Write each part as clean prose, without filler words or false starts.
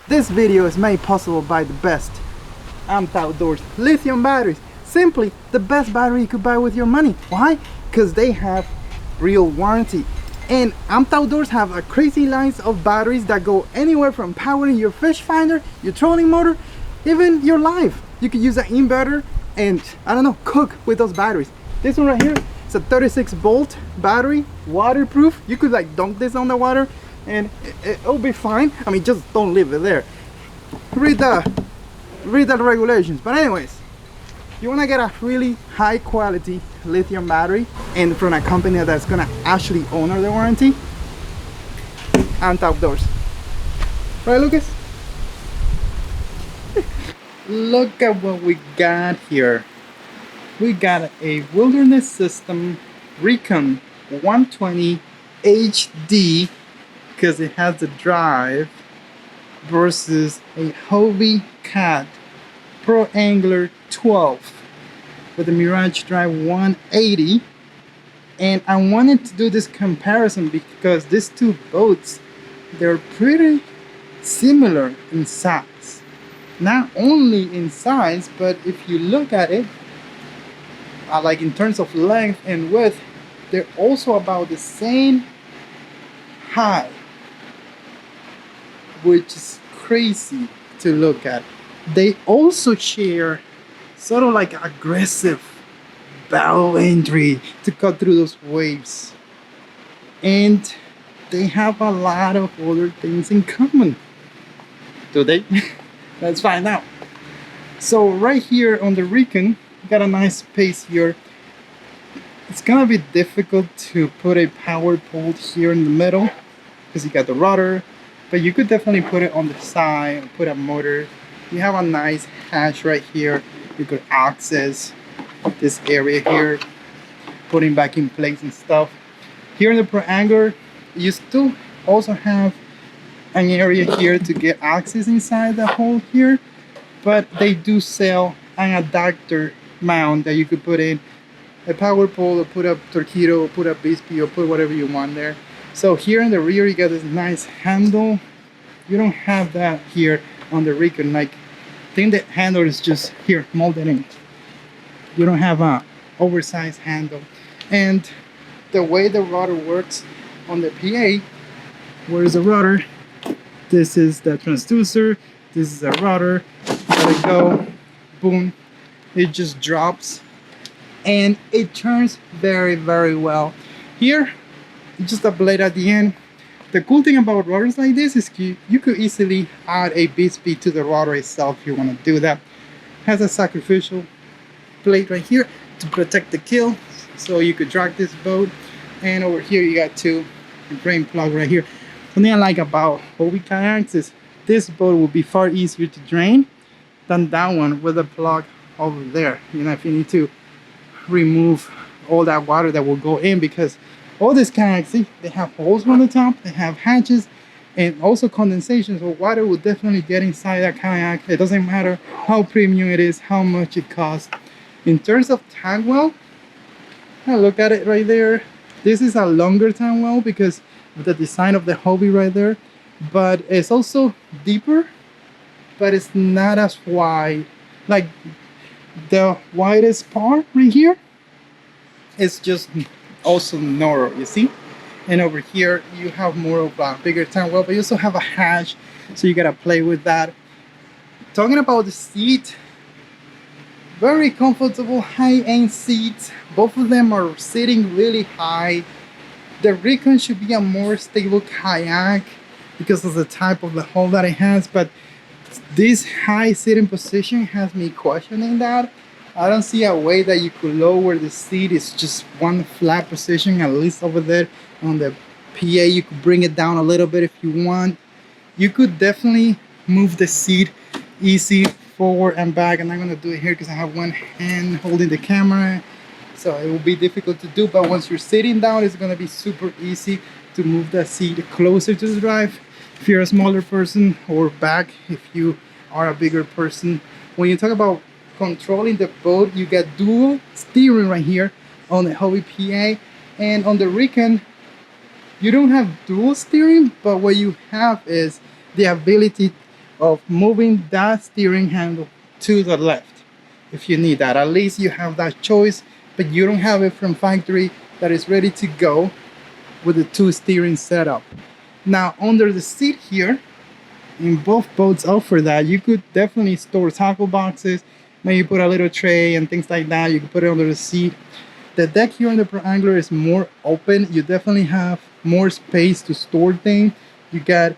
This video is made possible by the best Amped Outdoors lithium batteries. Simply the best battery you could buy with your money. Why? Because they have real warranty. And Amped Outdoors have a crazy lines of batteries that go anywhere from powering your fish finder, your trolling motor, even your life. You could use an inverter and, I don't know, cook with those batteries. This one right here, it's a 36-volt battery, waterproof. You could like dunk this on the water and it'll be fine. I mean, just don't leave it there. Read the regulations. But anyways, you want to get a really high quality lithium battery and from a company that's gonna actually honor the warranty, Amped Outdoors. Right, Lucas? Look at what we got here. We got a Wilderness System Recon 120 HD because it has the drive versus a Hobie Pro Angler 12 with a Mirage Drive 180. And I wanted to do this comparison because these two boats, they're pretty similar in size. Not only in size, but if you look at it, like in terms of length and width, they're also about the same height, which is crazy to look at. They also share sort of like aggressive bow entry to cut through those waves, and they have a lot of other things in common. Do they? Let's find out. So right here on the Recon, got a nice space here. It's gonna be difficult to put a power pole here in the middle because you got the rudder, but you could definitely put it on the side and put a motor. You have a nice hatch right here. You could access this area here, putting back in place and stuff. Here in the Pro Angler, you still also have an area here to get access inside the hole here, but they do sell an adapter mount that you could put in a power pole or put a Torpedo or put a Bisbee or put whatever you want there. So here in the rear you got this nice handle. You don't have that here on the Recon. Like, I think the handle is just here molded in. You don't have a oversized handle. And the way the rudder works on the PA, where is the rudder? This is the transducer, this is the rudder. Let it go, boom, it just drops and it turns very, very well. Here, just a blade at the end. The cool thing about rudders like this is you could easily add a Bisbee to the rudder itself if you want to do that. Has a sacrificial plate right here to protect the keel, so you could drag this boat. And over here you got two drain plug right here. Something I like about Hobie kayaks is this boat will be far easier to drain than that one with a plug over there. You know, if you need to remove all that water that will go in, because all these kayaks, see, they have holes on the top, they have hatches, and also condensation, so water will definitely get inside that kayak. It doesn't matter how premium it is, how much it costs. In terms of tag well, look at it right there. This is a longer tag well because of the design of the Hobie right there, but it's also deeper, but it's not as wide. Like the widest part right here is just also narrow, you see? And over here you have more of a bigger tag well, but you also have a hatch, so you gotta play with that. Talking about the seat, very comfortable high-end seats. Both of them are sitting really high. The Recon should be a more stable kayak because of the type of the hull that it has, but this high sitting position has me questioning that. I don't see a way that you could lower the seat. It's just one flat position, at least over there on the PA. You could bring it down a little bit if you want. You could definitely move the seat easy forward and back. I'm not going to do it here because I have one hand holding the camera, so it will be difficult to do, but once you're sitting down, it's going to be super easy to move the seat closer to the drive if you're a smaller person, or back if you are a bigger person. When you talk about controlling the boat, you got dual steering right here on the Hobie PA, and on the Recon you don't have dual steering, but what you have is the ability of moving that steering handle to the left if you need that. At least you have that choice, but you don't have it from factory that is ready to go with the 2 steering setup. Now under the seat here, in both boats offer that. You could definitely store tackle boxes, maybe put a little tray and things like that. You can put it under the seat. The deck here on the Pro Angler is more open. You definitely have more space to store things. You got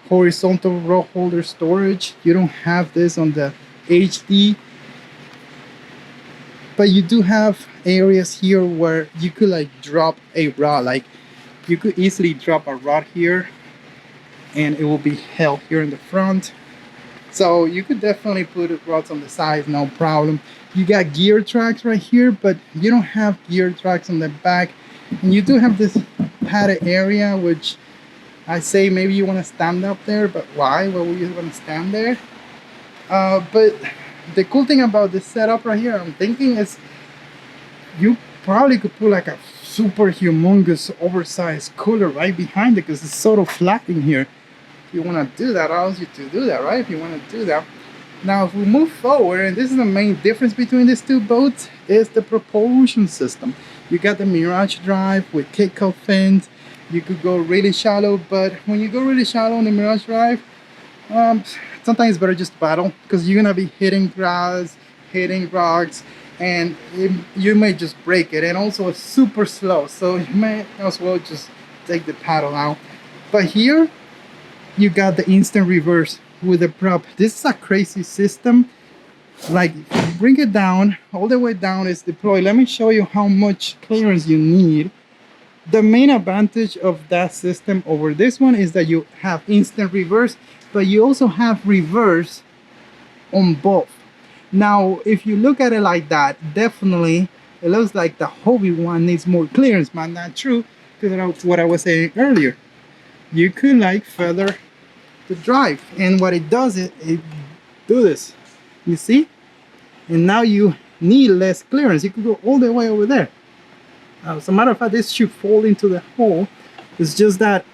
horizontal rod holder storage. You don't have this on the HD, but you do have areas here where you could like drop a rod. Like you could easily drop a rod here and it will be held here in the front. So you could definitely put rods on the sides, no problem. You got gear tracks right here, but you don't have gear tracks on the back. And you do have this padded area, which I say maybe you want to stand up there, but why? Why would you want to stand there? But the cool thing about this setup right here, I'm thinking, is you probably could put like a super humongous oversized cooler right behind it because it's sort of flat in here. If you want to do that, allows you to do that, right? If you want to do that. Now if we move forward, and this is the main difference between these 2 boats, is the propulsion system. You got the Mirage Drive with kick-off fins. You could go really shallow, but when you go really shallow on the Mirage Drive, sometimes it's better just to paddle because you're gonna be hitting grass, hitting rocks, and you may just break it. And also it's super slow, so you may as well just take the paddle out. But here you got the instant reverse with the prop. This is a crazy system. Like, bring it down, all the way down is deployed. Let me show you how much clearance you need. The main advantage of that system over this one is that you have instant reverse, but you also have reverse on both. Now if you look at it like that, definitely it looks like the Hobie one needs more clearance, but not true, because that's what I was saying earlier. You could like feather the drive, and what it does is it do this, you see, and now you need less clearance. You could go all the way over there. As a matter of fact, this should fall into the hole. It's just that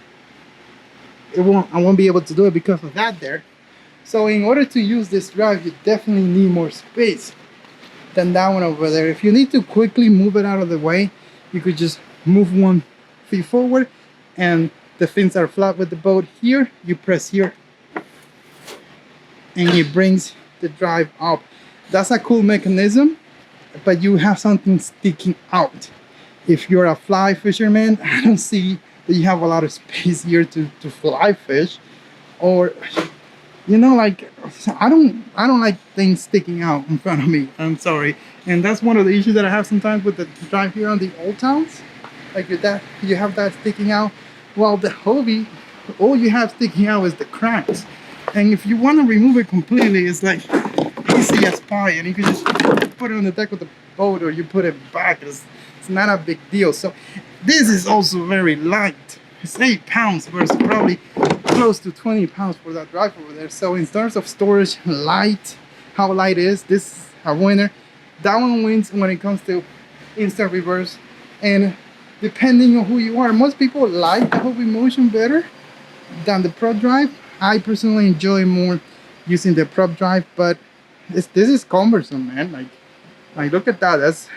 I won't be able to do it because of that there. So in order to use this drive, you definitely need more space than that one over there. If you need to quickly move it out of the way, you could just move 1 feet forward, and the fins are flat with the boat. Here you press here and it brings the drive up. That's a cool mechanism, but you have something sticking out. If you're a fly fisherman, I don't see that you have a lot of space here to fly fish, or you know, like I don't like things sticking out in front of me. I'm sorry. And that's one of the issues that I have sometimes with the drive here on the old towns. Like you have that sticking out. Well, the Hobie, all you have sticking out is the cranks. And if you want to remove it completely, it's like easy as pie, and you can just put it on the deck of the boat, or you put it back. It's not a big deal. So this is also very light. It's 8 pounds versus probably close to 20 pounds for that drive over there. So in terms of storage, light, how light is, this is a winner. That one wins when it comes to instant reverse. And depending on who you are, most people like the Hobie Motion better than the Pro Drive. I personally enjoy more using the Pro Drive, but this is cumbersome, man. Like look at that. That's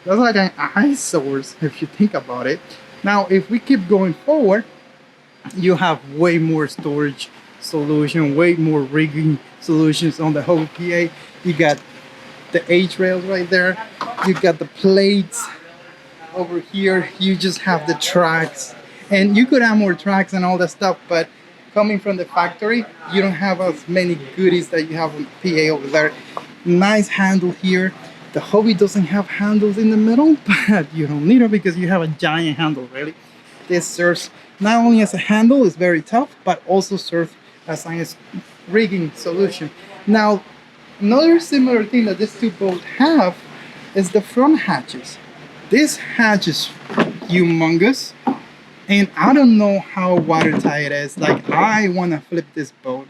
like an eyesore if you think about it. Now if we keep going forward, you have way more storage solution, way more rigging solutions on the Hobie PA. You got the H rails right there, you got the plates over here, you just have the tracks, and you could have more tracks and all that stuff, but coming from the factory, you don't have as many goodies that you have on the PA over there. Nice handle here. The Hobie doesn't have handles in the middle, but you don't need it because you have a giant handle, really. This serves not only as a handle, it's very tough, but also serves as a rigging solution. Now, another similar thing that these 2 boats have is the front hatches. This hatch is humongous, and I don't know how watertight it is. Like, I want to flip this boat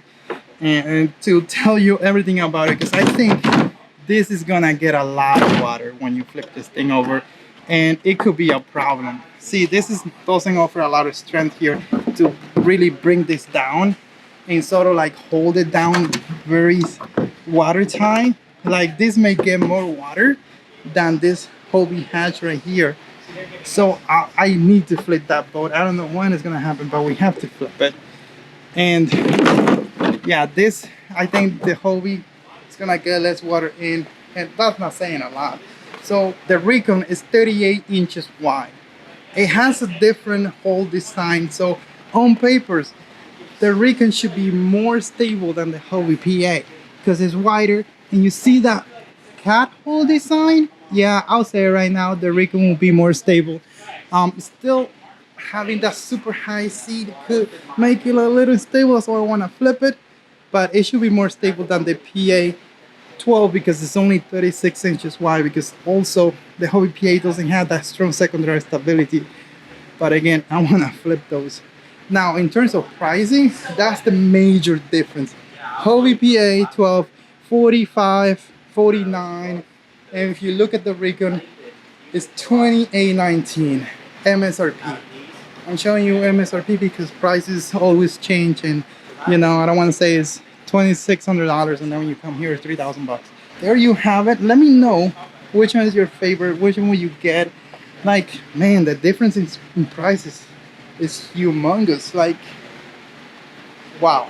and to tell you everything about it, because I think this is gonna get a lot of water when you flip this thing over, and it could be a problem. See, this doesn't offer a lot of strength here to really bring this down. and sort of like hold it down very watertight. Like this may get more water than this Hobie hatch right here. So I need to flip that boat. I don't know when it's gonna happen, but we have to flip it. And yeah, this, I think the Hobie is gonna get less water in, and that's not saying a lot. So the Recon is 38 inches wide. It has a different hull design. So on papers, the Recon should be more stable than the Hobie PA because it's wider. And you see that cat hole design? Yeah, I'll say it right now, the Recon will be more stable. Still having that super high seat could make it a little stable, so I want to flip it, but it should be more stable than the PA 12 because it's only 36 inches wide, because also the Hobie PA doesn't have that strong secondary stability. But again, I want to flip those. Now in terms of pricing, that's the major difference. Hobie PA 12, 45, 49, and if you look at the Recon, it's 28.19 MSRP. I'm showing you MSRP because prices always change, and you know, I don't want to say it's $2,600 and then when you come here it's 3,000 bucks. There you have it. Let me know which one is your favorite, which one will you get. Like, man, the difference in prices is humongous. Like, wow.